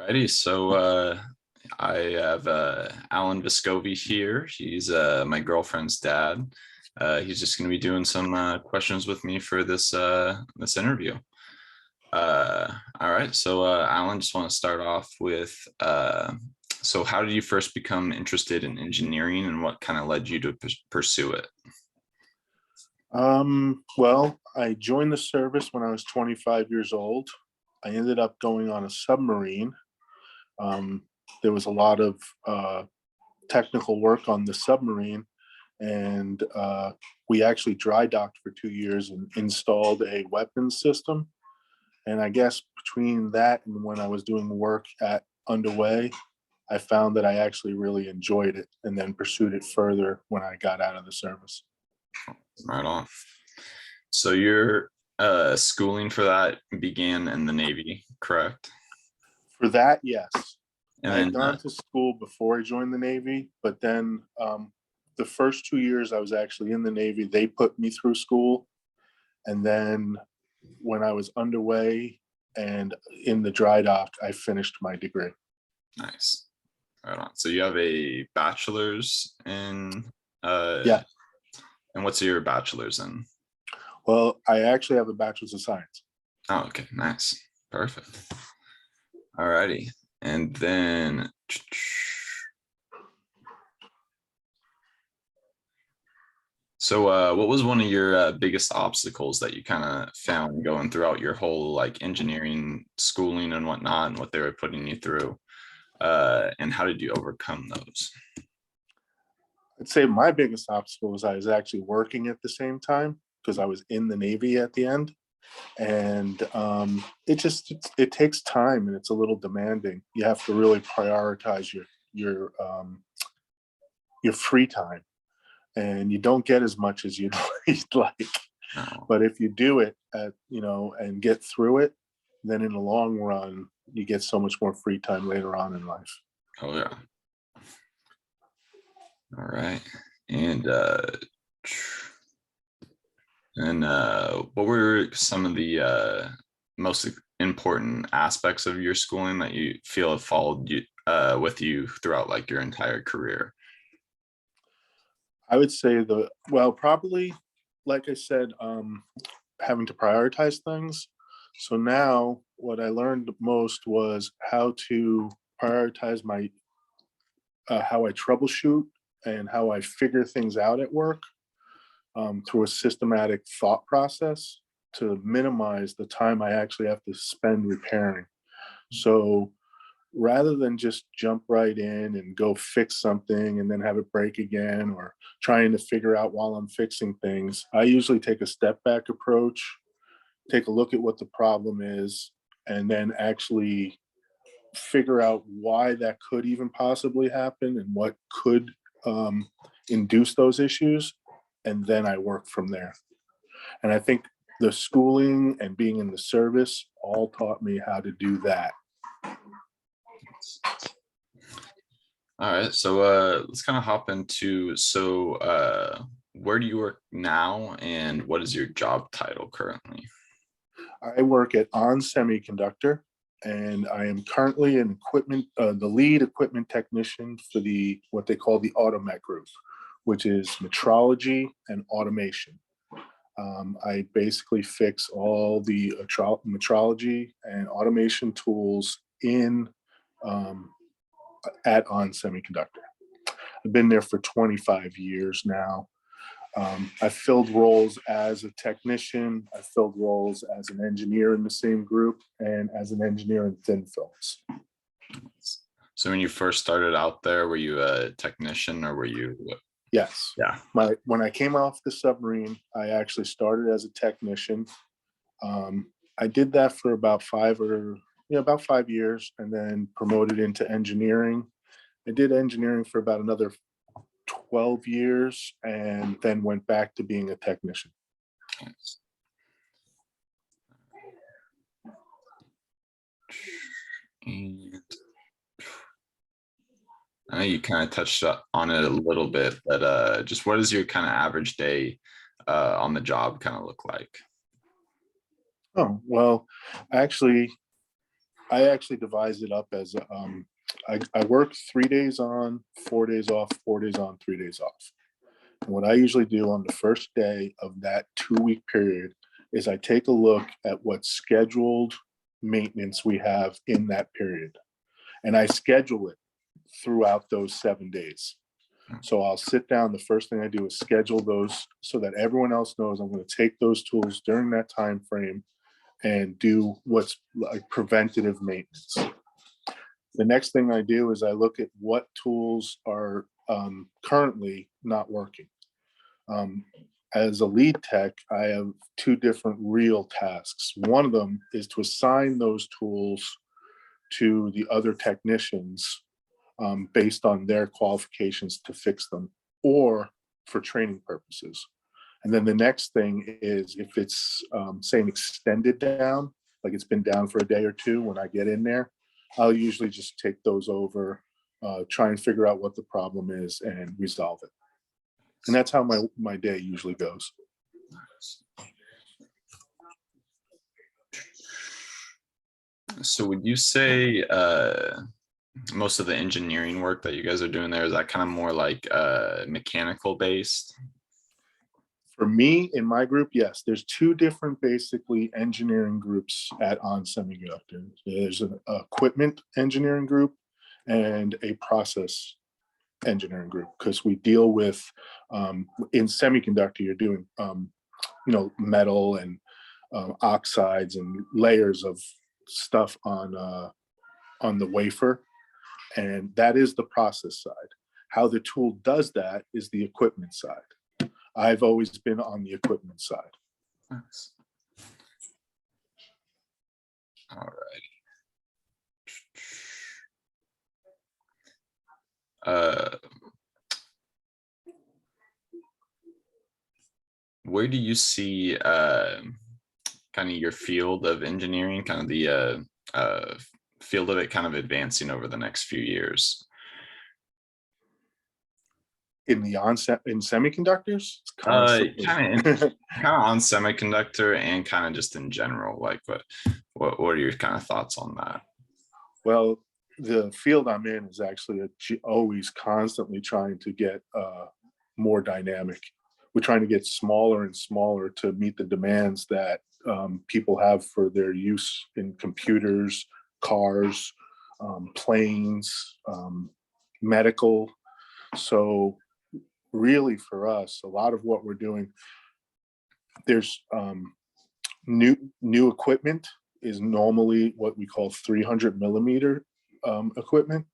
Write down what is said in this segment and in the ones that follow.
Alrighty, so I have Alan Vescovi here. He's my girlfriend's dad. He's just going to be doing some questions with me for this interview. All right, so Alan, just want to start off with so how did you first become interested in engineering, and what kind of led you to pursue it? Well, I joined the service when I was 25 years old. I ended up going on a submarine. There was a lot of technical work on the submarine, and we actually dry docked for 2 years and installed a weapons system. And I guess between that and when I was doing work at Underway, I found that I actually really enjoyed it and then pursued it further when I got out of the service. Right on. So your schooling for that began in the Navy, correct? For that, yes. And I had then gone to school before I joined the Navy, but then the first 2 years I was actually in the Navy, they put me through school. And then when I was underway and in the dry dock, I finished my degree. nice. Right on. So you have a bachelor's in Yeah. And what's your bachelor's in? Well, I actually have a bachelor's of science. Oh, okay, nice. Perfect. All righty. And then so what was one of your biggest obstacles that you kind of found going throughout your whole like engineering schooling and whatnot, and what they were putting you through? And how did you overcome those? I'd say my biggest obstacle was I was actually working at the same time because I was in the Navy at the end. And it takes time and it's a little demanding. You have to really prioritize your free time, and you don't get as much as you'd like. No. But if you do it and get through it, then in the long run, you get so much more free time later on in life. Oh yeah. All right. And what were some of the most important aspects of your schooling that you feel have followed you with you throughout like your entire career? I would say probably, like I said, having to prioritize things. So now what I learned most was how to prioritize how I troubleshoot and how I figure things out at work through a systematic thought process to minimize the time I actually have to spend repairing. So rather than just jump right in and go fix something and then have it break again, or trying to figure out while I'm fixing things, I usually take a step back approach, take a look at what the problem is, and then actually figure out why that could even possibly happen and what could induce those issues. And then I work from there. And I think the schooling and being in the service all taught me how to do that. All right, so let's kind of hop into where do you work now, and what is your job title currently? I work at On Semiconductor, and I am currently the lead equipment technician for what they call the Automech group, which is metrology and automation. I basically fix all the metrology and automation tools at On Semiconductor. I've been there for 25 years now. I've filled roles as a technician. I've filled roles as an engineer in the same group and as an engineer in thin films. So when you first started out there, were you a technician or were you? Yes. Yeah. When I came off the submarine, I actually started as a technician. I did that for about 5 years, and then promoted into engineering. I did engineering for about another 12 years and then went back to being a technician. Nice. And I know you kind of touched on it a little bit, but just what does your kind of average day on the job kind of look like? Oh, well, actually, I actually devise it up as I work 3 days on, 4 days off, 4 days on, 3 days off. And what I usually do on the first day of that 2 week period is I take a look at what scheduled maintenance we have in that period. And I schedule it throughout those 7 days. So I'll sit down. The first thing I do is schedule those so that everyone else knows I'm going to take those tools during that time frame and do what's like preventative maintenance. The next thing I do is I look at what tools are currently not working. As a lead tech, I have two different real tasks. One of them is to assign those tools to the other technicians based on their qualifications to fix them or for training purposes. And then the next thing is if it's say an extended down, like it's been down for a day or two, when I get in there, I'll usually just take those over, try and figure out what the problem is and resolve it. And that's how my day usually goes. So would you say most of the engineering work that you guys are doing there, is that kind of more like mechanical based? For me, in my group, yes, there's two different basically engineering groups at On Semiconductor. There's an equipment engineering group and a process engineering group, because we deal with in semiconductor, you're doing metal and oxides and layers of stuff on the wafer, and that is the process side. How the tool does that is the equipment side. I've always been on the equipment side. Nice. All right. Where do you see kind of your field of engineering, kind of the field of it kind of advancing over the next few years? In semiconductors, constantly. Kind of on semiconductor and kind of just in general, like what are your kind of thoughts on that? Well, the field I'm in is actually always constantly trying to get more dynamic. We're trying to get smaller and smaller to meet the demands that people have for their use in computers, cars, planes, medical. So really for us, a lot of what we're doing, there's new equipment is normally what we call 300 millimeter equipment.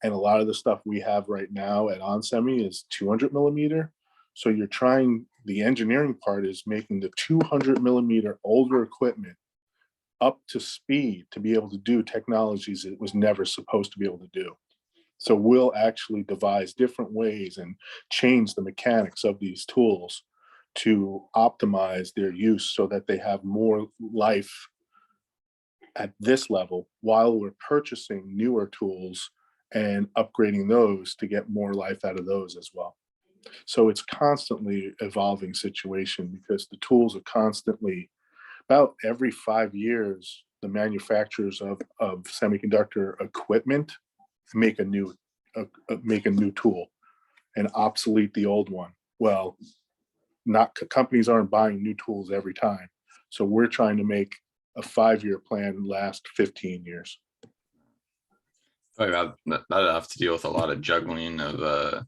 And a lot of the stuff we have right now at onsemi is 200 millimeter. So the engineering part is making the 200 millimeter older equipment up to speed to be able to do technologies it was never supposed to be able to do. So we'll actually devise different ways and change the mechanics of these tools to optimize their use so that they have more life at this level while we're purchasing newer tools and upgrading those to get more life out of those as well. So it's constantly evolving situation because the tools are constantly, about every 5 years, the manufacturers of semiconductor equipment make a new tool and obsolete the old one. Well, companies aren't buying new tools every time. So we're trying to make a 5-year plan last 15 years. I'd have to deal with a lot of juggling of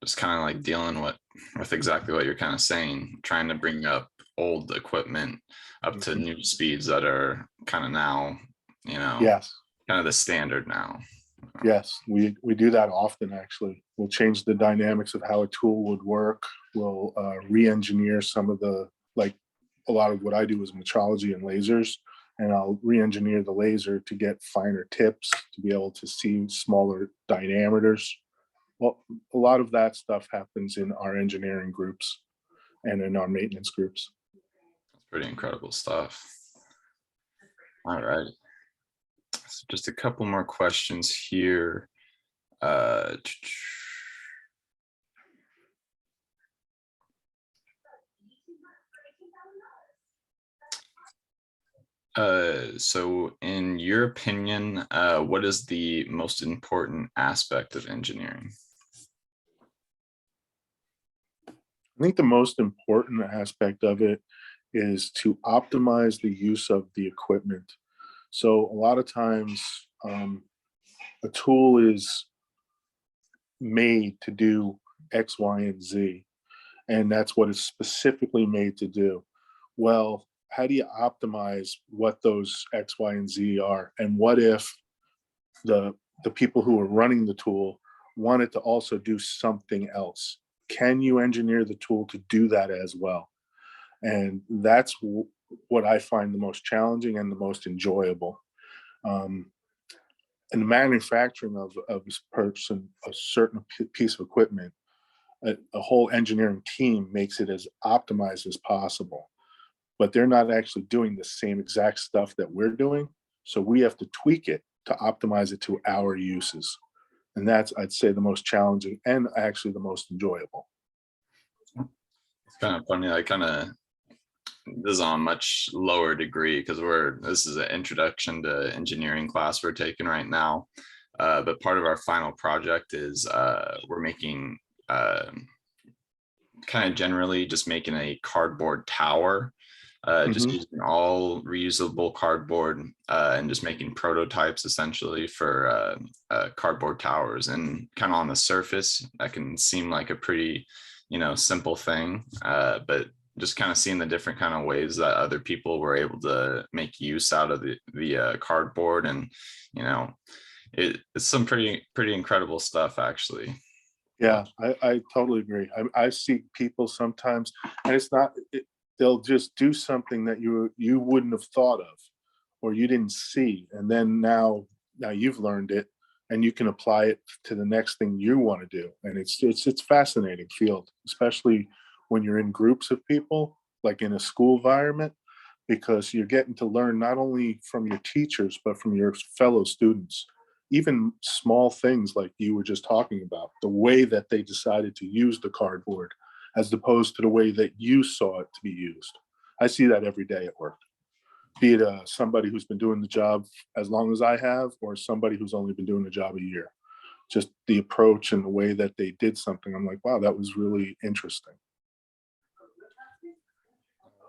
just kind of like dealing with exactly what you're kind of saying, trying to bring up old equipment up to new speeds that are kind of now, Yes, kind of the standard now. Yes, we do that often, actually. We'll change the dynamics of how a tool would work. We'll re-engineer some of a lot of what I do is metrology and lasers, and I'll re-engineer the laser to get finer tips, to be able to see smaller diameters. Well, a lot of that stuff happens in our engineering groups and in our maintenance groups. That's pretty incredible stuff. All right. So just a couple more questions here. So in your opinion, what is the most important aspect of engineering? I think the most important aspect of it is to optimize the use of the equipment. So a lot of times, a tool is made to do X, Y, and Z, and that's what it's specifically made to do. Well, how do you optimize what those X, Y, and Z are? And what if the the people who are running the tool wanted to also do something else? Can you engineer the tool to do that as well? And that's what I find the most challenging and the most enjoyable. Um, in the manufacturing of a person, a certain piece of equipment, a whole engineering team makes it as optimized as possible. But they're not actually doing the same exact stuff that we're doing. So we have to tweak it to optimize it to our uses. And that's, I'd say, the most challenging and actually the most enjoyable. It's kind of funny. I kind of this is on a much lower degree because this is an introduction to engineering class we're taking right now. But part of our final project is we're making kind of generally just making a cardboard tower, just Hmm. using all reusable cardboard and just making prototypes essentially for cardboard towers. And kind of on the surface, that can seem like a pretty, simple thing, but just kind of seeing the different kind of ways that other people were able to make use out of the cardboard, and it's some pretty incredible stuff actually. Yeah, I totally agree. I see people sometimes, and it's not, they'll just do something that you wouldn't have thought of or you didn't see. And then now you've learned it and you can apply it to the next thing you want to do. And it's fascinating field, especially when you're in groups of people, like in a school environment, because you're getting to learn not only from your teachers, but from your fellow students. Even small things like you were just talking about, the way that they decided to use the cardboard as opposed to the way that you saw it to be used. I see that every day at work, be it somebody who's been doing the job as long as I have, or somebody who's only been doing the job a year. Just the approach and the way that they did something. I'm like, wow, that was really interesting.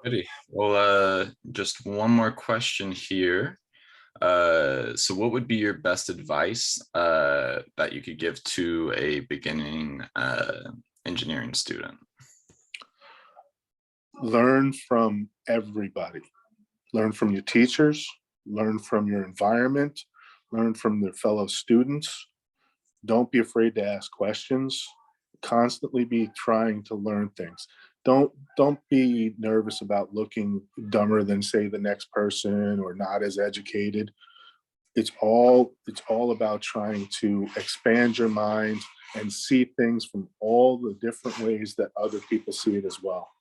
Ready. Well, just one more question here. So what would be your best advice that you could give to a beginning engineering student? Learn from everybody. Learn from your teachers, learn from your environment, learn from their fellow students. Don't be afraid to ask questions. Constantly be trying to learn things. Don't be nervous about looking dumber than, say, the next person or not as educated. It's all about trying to expand your mind and see things from all the different ways that other people see it as well.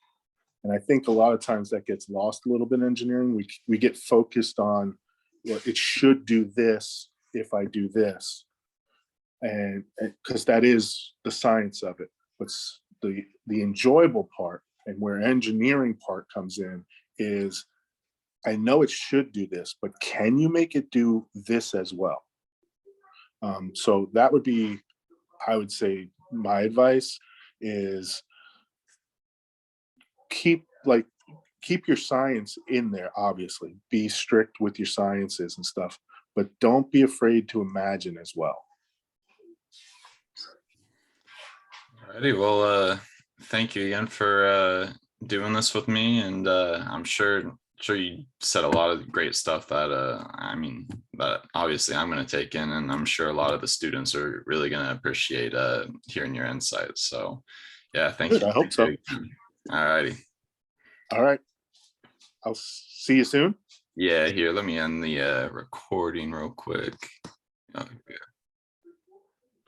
And I think a lot of times that gets lost a little bit in engineering. We get focused on, well, it should do this if I do this, and because that is the science of it. But the enjoyable part and where engineering part comes in is, I know it should do this, but can you make it do this as well? So that would be, I would say, my advice is keep like keep your science in there. Obviously, be strict with your sciences and stuff, but don't be afraid to imagine as well. Alrighty. Well, thank you again for doing this with me, and I'm sure you said a lot of great stuff that that obviously I'm going to take in, and I'm sure a lot of the students are really going to appreciate hearing your insights. So, yeah, thank Good, you. I hope so. Alrighty. All right, I'll see you soon. Yeah, here, let me end the recording real quick. Okay.